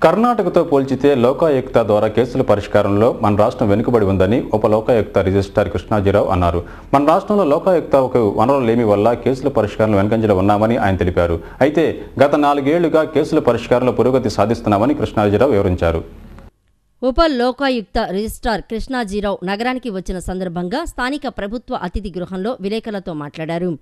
కర్ణాటకతో పోల్చితే లోకాయుక్త ద్వారా కేసుల పరిష్కారంలో మన రాష్ట్రం వెనుకబడి ఉందని ఉప లోకాయుక్త రిజిస్ట్రార్ కృష్ణాజీరావు అన్నారు. మన రాష్ట్రంలో లోకాయుక్తకు వనరులు లేమి వల్ల కేసుల పరిష్కారంలో వెనుకంజలో ఉన్నామని ఆయన తెలిపారు. అయితే గత 4 ఏళ్లుగా కేసుల పరిష్కారంలో పురోగతి సాధిస్తున్నామని కృష్ణాజీరావు వివరించారు. ఉప లోకాయుక్త రిజిస్ట్రార్ కృష్ణాజీరావు నగరానికి వచ్చిన సందర్భంగా స్థానిక ప్రభుత్వ అతిథి గృహంలో విలేకరులతో మాట్లాడారు.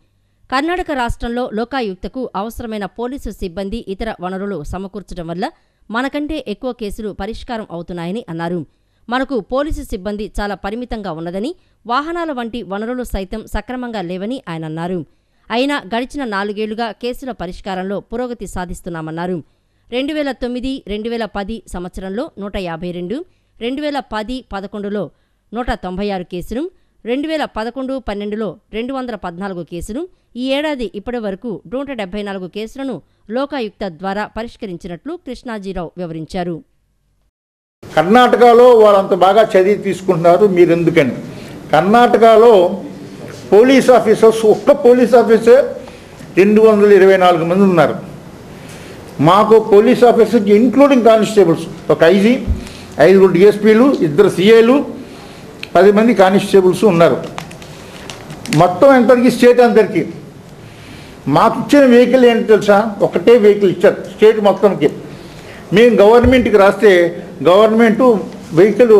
కర్ణాటక రాష్ట్రంలో లోకాయుక్తకు అవసరమైన పోలీసు సిబ్బంది ఇతర వనరులు సమకూర్చడం వల్ల మనకంటే ఎక్కువ కేసులు పరిష్కారం అవుతున్నాయని అన్నారు. మనకు పోలీసు సిబ్బంది చాలా పరిమితంగా ఉన్నదని, వాహనాల వంటి వనరులు సైతం సక్రమంగా లేవని ఆయన అన్నారు. అయినా గడిచిన 4 ఏళ్లుగా కేసుల పరిష్కారంలో పురోగతి సాధిస్తున్నామన్నారు. 2009-2010 సంవత్సరంలో 152, 2010-11లో 196 కేసులు, 2011-12లో 214 కేసులు, ఈ ఏడాది ఇప్పటి వరకు 174 కేసులను లోకాయుక్త ద్వారా పరిష్కరించినట్లు కృష్ణాజీరావు వివరించారు. కర్ణాటకలో వాళ్ళంత బాగా చదివి తీసుకుంటున్నారు, మీరెందుకని? కర్ణాటకలో పోలీస్ ఆఫీసర్స్, ఒక్క పోలీస్ ఆఫీసర్ 224 మంది ఉన్నారు. మాకు పోలీస్ ఆఫీసర్కి ఇంక్లూడింగ్ కానిస్టేబుల్స్ ఒక ఐజీ, 5 డిఎస్పీలు, 2 సిఏలు, 10 మంది కానిస్టేబుల్స్ ఉన్నారు. మొత్తం ఎంతకి స్టేట్ అందరికీ మాకు ఇచ్చిన వెహికల్ ఏంటి తెలుసా? ఒకటే వెహికల్ ఇచ్చారు స్టేట్ మొత్తంకి. మేము గవర్నమెంట్కి రాస్తే గవర్నమెంట్ వెహికల్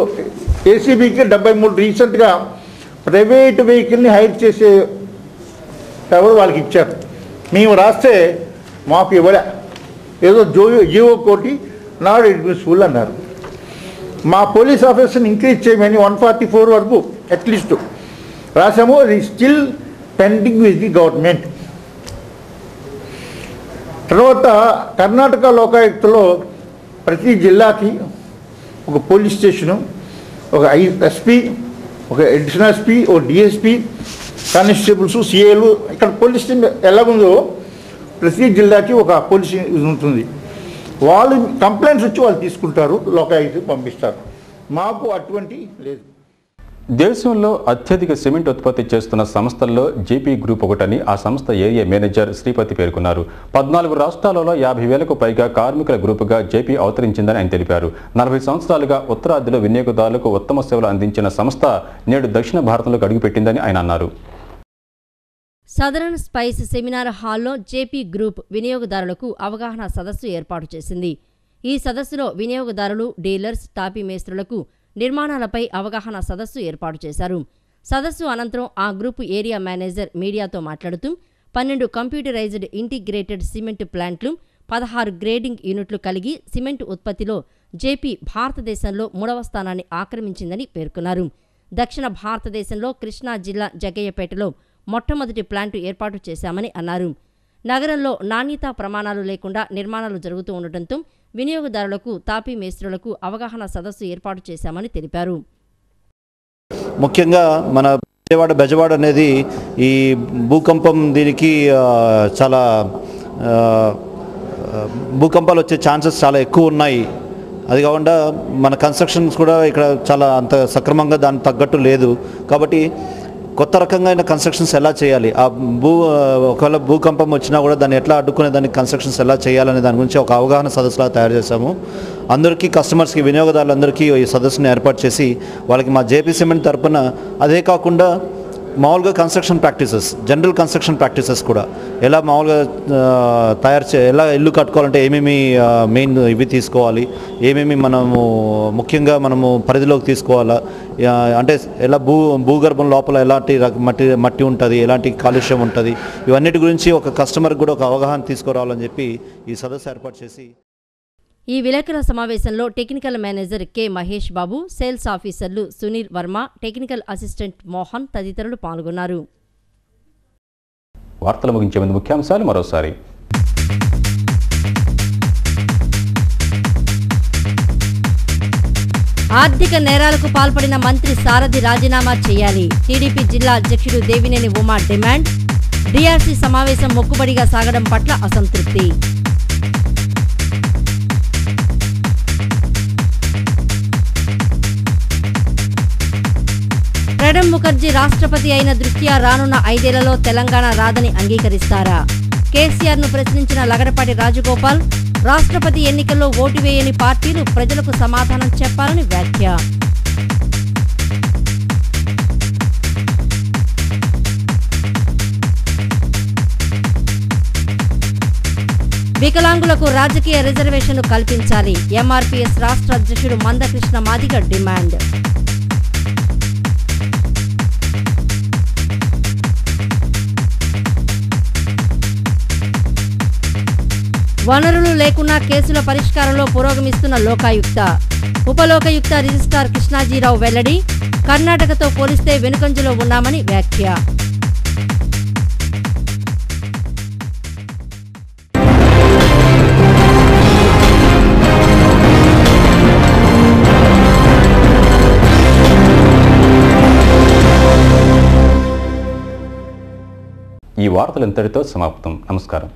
ఏసీబీకి 73 రీసెంట్గా ప్రైవేట్ వెహికల్ని హైర్ చేసే ఎవరు వాళ్ళకి ఇచ్చారు. మేము రాస్తే మాకు ఇవ్వలే, ఏదో జీవో కోటి నాట్ అడ్మిసిబుల్ అన్నారు. మా పోలీస్ ఆఫీసర్ని ఇంక్రీజ్ చేయమని 144 వరకు అట్లీస్ట్ రాసాము. అది still pending with the government. తర్వాత కర్ణాటక లోకాయుక్తలో ప్రతి జిల్లాకి ఒక పోలీస్ స్టేషను, ఒక ఎస్పీ, ఒక అడిషనల్ ఎస్పీ, ఒక డిఎస్పీ, కానిస్టేబుల్స్, సిఏలు. ఇక్కడ పోలీస్ స్టేషన్ ఎలాగుందో ప్రతి జిల్లాకి ఒక పోలీస్ ఉంటుంది. వాళ్ళు కంప్లైంట్స్ వచ్చి వాళ్ళు తీసుకుంటారు, లోకాయుక్తకి పంపిస్తారు. మాకు అటువంటి లేదు. దేశంలో అత్యధిక సిమెంట్ ఉత్పత్తి చేస్తున్న సంస్థల్లో జేపీ గ్రూప్ ఒకటని ఆ సంస్థ ఏరియా మేనేజర్ శ్రీపతి పేర్కొన్నారు. 14 రాష్ట్రాలలో 50,000కు పైగా కార్మికుల గ్రూపుగా జేపీ అవతరించిందని ఆయన తెలిపారు. 40 సంవత్సరాలుగా ఉత్తరాదిలో వినియోగదారులకు ఉత్తమ సేవలు అందించిన సంస్థ నేడు దక్షిణ భారతంలోకి అడుగుపెట్టిందని ఆయన అన్నారు. సదరన్ స్పైస్ సెమినార్ హాల్లో జేపీ గ్రూప్ వినియోగదారులకు అవగాహన సదస్సు ఏర్పాటు చేసింది. ఈ సదస్సులో వినియోగదారులు, డీలర్స్, టాపీ మేస్త్రులకు నిర్మాణాలపై అవగాహన సదస్సు ఏర్పాటు చేశారు. సదస్సు అనంతరం ఆ గ్రూపు ఏరియా మేనేజర్ మీడియాతో మాట్లాడుతూ 12 కంప్యూటరైజ్డ్ ఇంటిగ్రేటెడ్ సిమెంట్ ప్లాంట్లు, 16 గ్రేడింగ్ యూనిట్లు కలిగి సిమెంట్ ఉత్పత్తిలో జేపీ భారతదేశంలో 3వ స్థానాన్ని ఆక్రమించిందని పేర్కొన్నారు. దక్షిణ భారతదేశంలో కృష్ణా జిల్లా జగ్గయ్యపేటలో మొట్టమొదటి ప్లాంటు ఏర్పాటు చేశామని అన్నారు. నగరంలో నాణ్యతా ప్రమాణాలు లేకుండా నిర్మాణాలు జరుగుతూ ఉండటంతో వినియోగదారులకు, తాపీ మేస్త్రులకు అవగాహన సదస్సు ఏర్పాటు చేశామని తెలిపారు. ముఖ్యంగా మన బెజవాడ అనేది ఈ భూకంపం దీనికి చాలా భూకంపాలు వచ్చే ఛాన్సెస్ చాలా ఎక్కువ ఉన్నాయి. అది కాకుండా మన కన్స్ట్రక్షన్స్ కూడా ఇక్కడ చాలా అంత సక్రమంగా దానికి తగ్గట్టు లేదు. కాబట్టి కొత్త రకంగా కన్స్ట్రక్షన్స్ ఎలా చేయాలి, ఒకవేళ భూకంపం వచ్చినా కూడా దాన్ని ఎట్లా అడ్డుకునే దానికి కన్స్ట్రక్షన్స్ ఎలా చేయాలనే దాని గురించి ఒక అవగాహన సదస్సులా తయారు చేశాము. అందరికీ కస్టమర్స్కి, వినియోగదారులందరికీ ఈ సదస్సును ఏర్పాటు చేసి వాళ్ళకి మా జేపీ సిమెంట్ తరపున, అదే కాకుండా మామూలుగా construction practices, general construction practices కూడా ఎలా మామూలుగా ఎలా ఇల్లు కట్టుకోవాలంటే ఏమేమి మెయిన్ ఇవి తీసుకోవాలి, ఏమేమి ముఖ్యంగా మనము పరిధిలోకి తీసుకోవాలా, అంటే ఎలా భూగర్భం లోపల ఎలాంటి మట్టి ఉంటుంది, ఎలాంటి కాలుష్యం ఉంటుంది, ఇవన్నిటి గురించి ఒక కస్టమర్కి కూడా ఒక అవగాహన తీసుకురావాలని చెప్పి ఈ సదస్సు ఏర్పాటు చేసి. ఈ విలేకరుల సమావేశంలో technical manager K Mahesh Babu, sales ఆఫీసర్లు సునీల్ వర్మ, టెక్నికల్ అసిస్టెంట్ మోహన్ తదితరులు పాల్గొన్నారు. వార్తలు ముగించే ముందు ముఖ్యాంశాలు మరోసారి. ఆర్థిక నేరాలకు పాల్పడిన మంత్రి సారథి రాజీనామా చేయాలి. టీడీపీ జిల్లా అధ్యక్షుడు దేవినేని ఉమా డిమాండ్. డీఆర్సీ సమావేశం మొక్కుబడిగా సాగడం పట్ల అసంతృప్తి. ప్రణబ్ ముఖర్జీ రాష్ట్రపతి అయిన దృష్ట్యా రానున్న 5 ఏళ్లలో తెలంగాణ రాదని అంగీకరిస్తారా? కేసీఆర్ను ప్రశ్నించిన లగడపాటి రాజగోపాల్, రాష్ట్రపతి ఎన్నికల్లో ఓటు వేయని పార్టీలు ప్రజలకు సమాధానం చెప్పాలని వ్యాఖ్య. వికలాంగులకు రాజకీయ రిజర్వేషన్లు కల్పించాలి. ఎంఆర్పీఎస్ రాష్ట్ర అధ్యక్షుడు మందకృష్ణ మాదిగ డిమాండ్. వనరులు లేకున్నా కేసుల పరిష్కారంలో పురోగమిస్తున్న లోకాయుక్త. ఉపలోకాయుక్త రిజిస్ట్రార్ కృష్ణాజీరావు వెల్లడి. కర్ణాటకతో పోలిస్తే వెనుకంజలో ఉన్నామని వ్యాఖ్య. ఈ వార్తలు ఇంతటితో సమాప్తం. నమస్కారం.